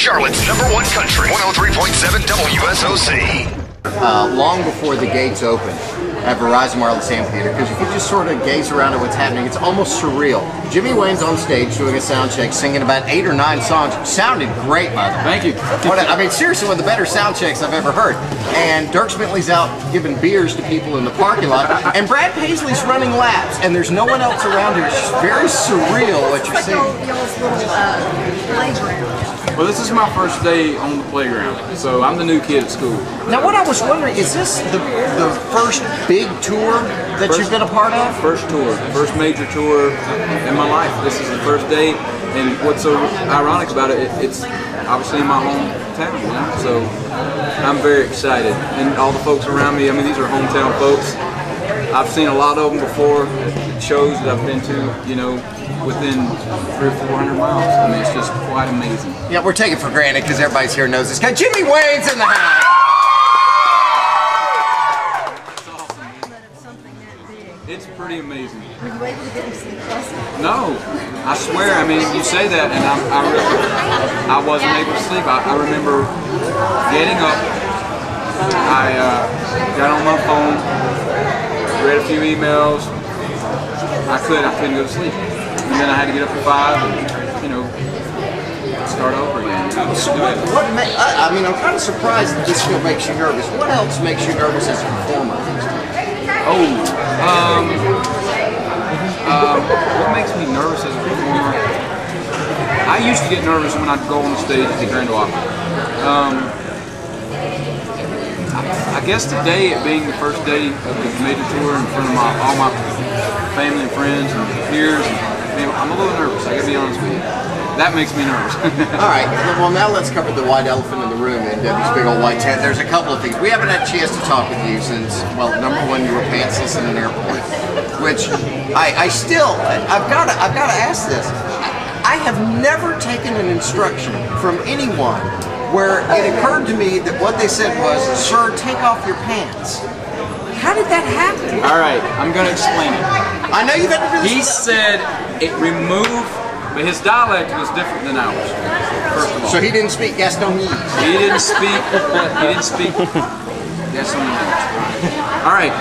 Charlotte's #1 country, 103.7 WSOC. Long before the gates opened at Verizon Wireless Amphitheater, because you can just sort of gaze around at what's happening. It's almost surreal. Jimmy Wayne's on stage doing a sound check, singing about 8 or 9 songs. Sounded great, by the way. Thank you. I mean, seriously, one of the better sound checks I've ever heard. And Dirk Bentley's out giving beers to people in the parking lot, and Brad Paisley's running laps, and there's no one else around here. It's just very surreal what you're seeing. Y'all's little playground. Well, this is my first day on the playground, so I'm the new kid at school. Now, what I was wondering, is this the first big tour that you've been a part of? First tour, first major tour in my life. This is the first day, and what's so ironic about it, it's obviously in my hometown, you know? So I'm very excited. And all the folks around me, I mean, these are hometown folks. I've seen a lot of them before at shows that I've been to, you know, within 300 or 400 miles. I mean, it's just quite amazing. Yeah, we're taking for granted because everybody's here knows this guy. Jimmy Wayne's in the house! That's awesome. It's pretty amazing. Were you able to get him sleep last night? No, I swear. I mean, you say that, and I wasn't able to sleep. I remember getting up. I got on my phone, read a few emails. I couldn't go to sleep. And then I had to get up at 5 and, you know, start over again. So I mean, I'm kind of surprised that this still makes you nervous. What else makes you nervous as a performer? What makes me nervous as a performer? I used to get nervous when I'd go on the stage at the Grand Ole Opry. I guess today, it being the first day of the major tour in front of all my family and friends and peers, I'm a little nervous, I gotta be honest with you. That makes me nervous. Alright, well now let's cover the white elephant in the room in Debbie's big old white tent. There's a couple of things. We haven't had a chance to talk with you since, well, number one, you were pantsless in an airport, which I've got to ask this. I have never taken an instruction from anyone where it occurred to me that what they said was, "Sir, take off your pants." How did that happen? Alright, I'm going to explain it. I know you've had to do this. He said it removed, but his dialect was different than ours, first of all. So he didn't speak Gastonese? He didn't speak Gastonese. Alright,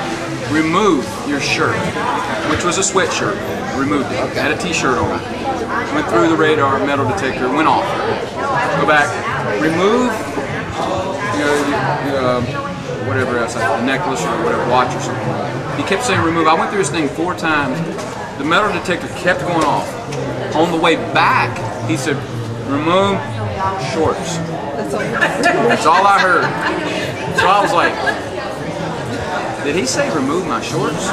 remove your shirt, which was a sweatshirt. Removed it. Okay. Had a t-shirt on. Went through the radar, metal detector, went off. Go back, remove whatever else, a necklace or whatever, watch or something. He kept saying remove. I went through this thing 4 times. The metal detector kept going off. On the way back, he said, remove shorts. That's all I heard. So I was like, did he say remove my shorts?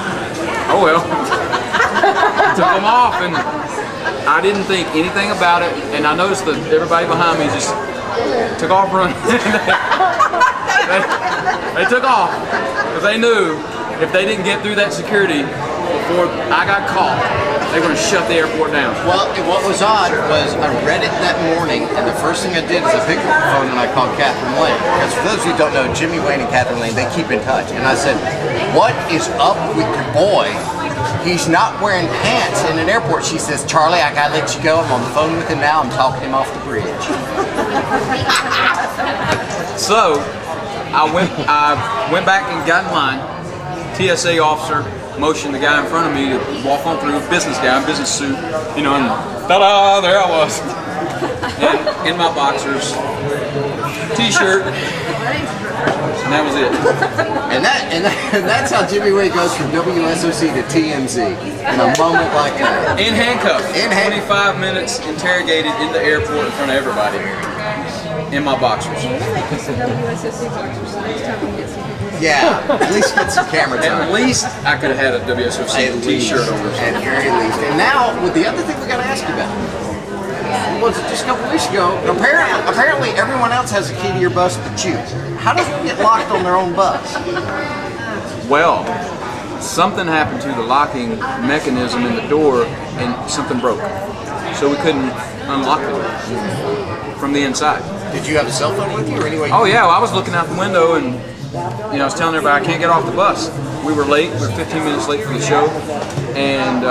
Oh well. Took them off, and I didn't think anything about it, and I noticed that everybody behind me just took off running. They took off because they knew if they didn't get through that security before I got caught, they were going to shut the airport down. Well, what was odd was I read it that morning, and the first thing I did is I picked up the phone and I called Catherine Lane. Because for those of you who don't know, Jimmy Wayne and Catherine Lane, they keep in touch. And I said, "What is up with your boy? He's not wearing pants in an airport." She says, "Charlie, I gotta let you go. I'm on the phone with him now. I'm talking him off the bridge." So I went back and got in line. TSA officer motioned the guy in front of me to walk on through. Business guy, business suit, you know, and ta-da! There I was, and in my boxers, t-shirt, and that was it. And that's how Jimmy Wayne goes from WSOC to TMZ in a moment like that. In handcuffs. 25 minutes interrogated in the airport in front of everybody. In my boxers. Yeah, at least get some camera time. At least I could have had a WSOC t-shirt on or something. At very least. And now, with the other thing we got to ask you about, was it just a couple weeks ago, apparently everyone else has a key to your bus but you. How does one get locked on their own bus? Well, something happened to the locking mechanism in the door and something broke. So we couldn't unlock it from the inside. Did you have a cell phone with you or anyway? Oh yeah, well, I was looking out the window and I was telling everybody I can't get off the bus. We were late, we were 15 minutes late for the show, and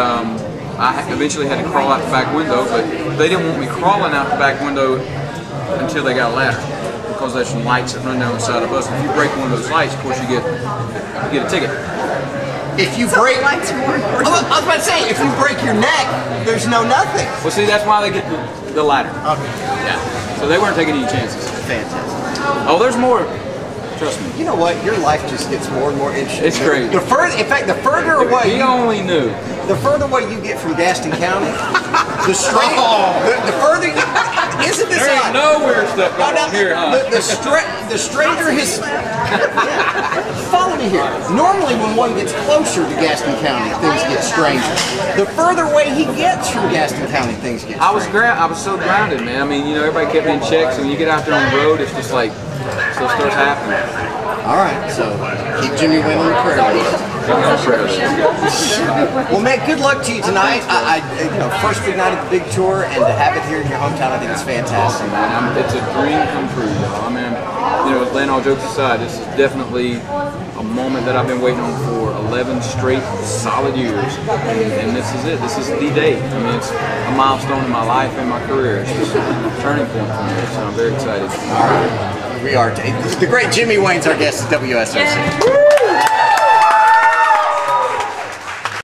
I eventually had to crawl out the back window, but they didn't want me crawling out the back window until they got a ladder, because there's some lights that run down the side of the bus. If you break one of those lights, of course you get a ticket. If you So break, lights are more important. I was about to say, if you break your neck, there's no nothing. Well, see, that's why they get the ladder. Okay. Yeah. So they weren't taking any chances. Fantastic. Oh, there's more. Trust me. You know what? Your life just gets more and more interesting. It's crazy. In fact, the further away He only knew. the further away you get from Gaston County, the straight, the further you, isn't this There odd? ain't no weird stuff going on here, huh? The stranger his. Follow me here. Normally, when one gets closer to Gaston County, things get stranger. The further away he gets from Gaston County, things get stranger. I was so grounded, man. I mean, you know, everybody kept me in check, so when you get out there on the road, it's just like, stuff starts happening. All right, so keep Jimmy Wynn on the prayer list. Well, man, good luck to you tonight. First big night of the big tour, and to have it here in your hometown, I think it's fantastic. Man, it's a dream come true, y'all. I mean, you know, laying all jokes aside, this is definitely a moment that I've been waiting on for 11 straight solid years, and this is it. This is the day. I mean, it's a milestone in my life and my career. It's just a turning point for me, so I'm very excited. All right, we are. The great Jimmy Wayne's our guest at WSOC.